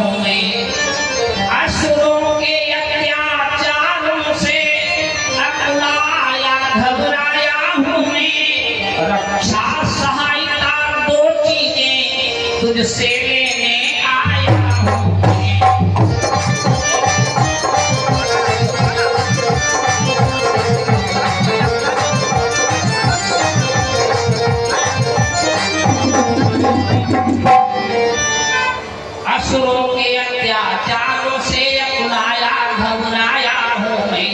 हूँ मैं, असुरों के अत्याचारों से अकुलाया घबराया हूँ मैं। रक्षा सहायता दो चीजें तुझसे लेने आया हूँ मैं। असुरों के अत्याचारों से अकुलाया घबराया हूँ मैं।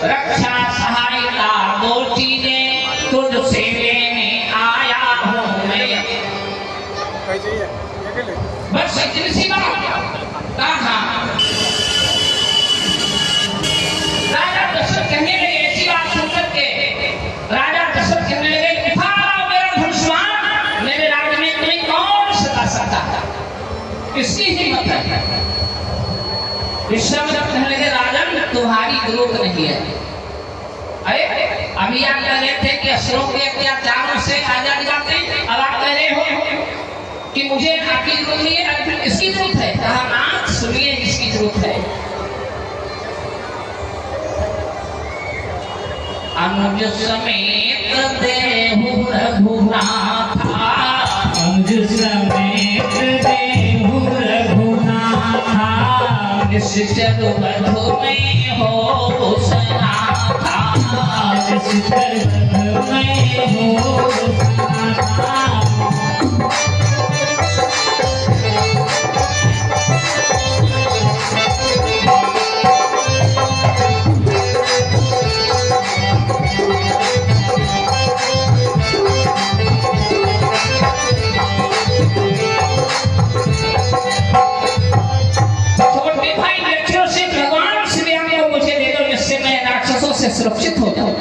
रक्षा सहायता दो चीजें तुझसे लेने आया हूँ मैं। बस इतनी सी बात। कहा राजा दशरथ कहने लगे, ऐसी बात सुनकर के राजा दशरथ कहने लगे, उठाओ मेरा धनुष्मान, मेरे राज्य में तुम्हें कौन सता सकता था, किसकी हिम्मत है। विश्वामित्र कहने लगे, राजन तुम्हारी जरूरत नहीं है। अरे अभी आप कह रहे थे कि असुरों के अत्याचारों से राजा दिलाते, अब आप कह रहे हो कि मुझे आपकी जरूरत नहीं है, अब इसकी जरूरत है। कहा नाथ सुनिए, इसकी जरूरत है। अनुज समेत देहु रघुनाथा, अनुज समेत देहु रघुनाथा, निश्चल बधु में हो सनाथा, निश्चल बधु में हो सनाथा। सुरक्षित हो जाओ।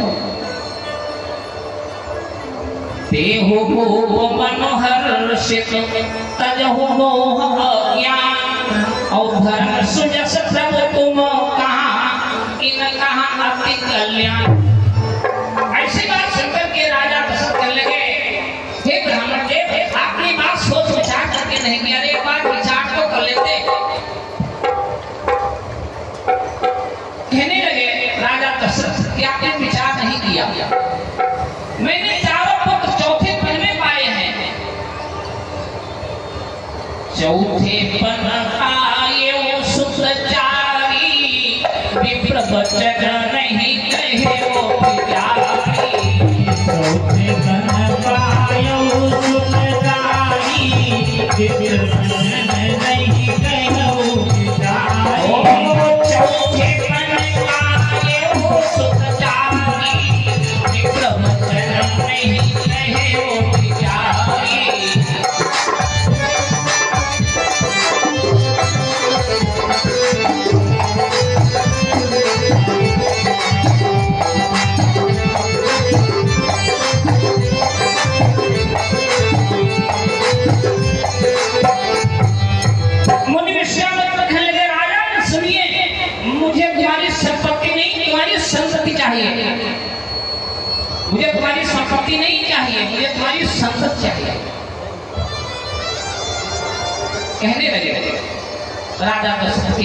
देहु भूप मनोहर्षित तजहु मोह ज्ञान, और धर्म सुजस प्रभु तुम कहाँ कि न कहाँ अति कल्याण। ऐसी बात सुनकर के राजा दशरथ कहने लगे, हे ब्राह्मण देव, आपने बात सोच विचार करके नहीं किया, एक बार विचार तो कर लेते। कहने लगे राजा दशरथ कि आपने विचार नहीं किया, मैंने चारों पुत्र चौथे पन में पाए हैं। चौथे पन पाए सुखचारी, विप्र वचन नहीं कहे वो पितारी। चौथे पन पाए सुखचारी, विप्र वचन नहीं कहे वो पितारी। चौथे पन पाए वो सुखचारी, विप्र वचन नहीं कहे वो पितारी। मुझे तुम्हारी संपत्ति नहीं चाहिए, मुझे तुम्हारी संसद चाहिए। कहने लगे राजा दशरथ,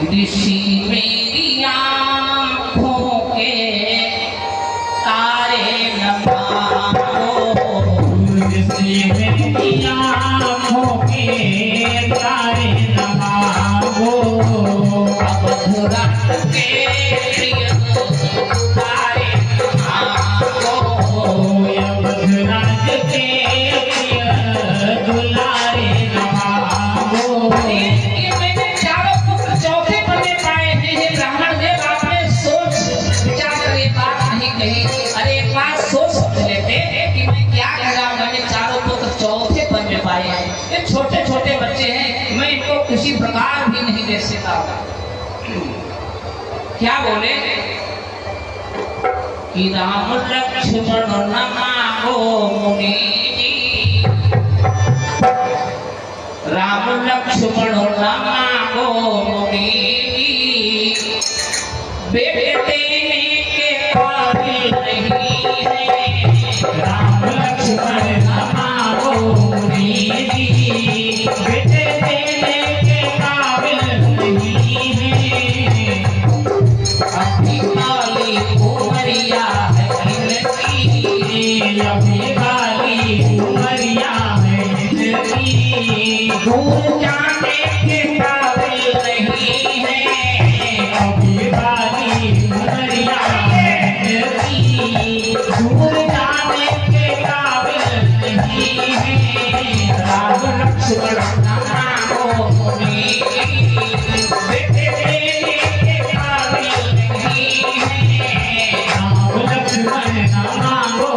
ऋषि मेरी आँखों के तारे न मांगो, ऋषि मेरी आँखों के तारे न मांगो, अवधूत के प्रिय तारे न मांगो, अवधूत के प्रिय दुलारे न मांगो। मैंने चारों पुत्र चौथे पन्ने पाए हैं। ब्राह्मण देव, आपने सोच विचार कर ये बात नहीं कही। अरे एक बात सोच समझ लेते कि मैं क्या कह रहा हूँ। मैंने चारों पुत्र चौथे पन्ने पाए हैं। ये छोटे छोटे बच्चे हैं, मैं इनको किसी प्रकार भी नहीं दे सकता। क्या बोले कि राम लक्ष्मण न मांगो मुनि जी, राम लक्ष्मण न मांगो मुनि जी, बेटे देने के काबिल नहीं है। राम लक्ष्मण न मांगो मुनि जी, बेटे दूर जाने के काबिल नहीं है अभी बारी उमरिया की दूर जाने के काबिल नहीं है राम लक्ष्मण नामो बेटे देने के काबिल नहीं है राम लक्ष्मण नामो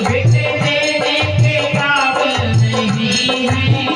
बेटे देने के काबिल नहीं है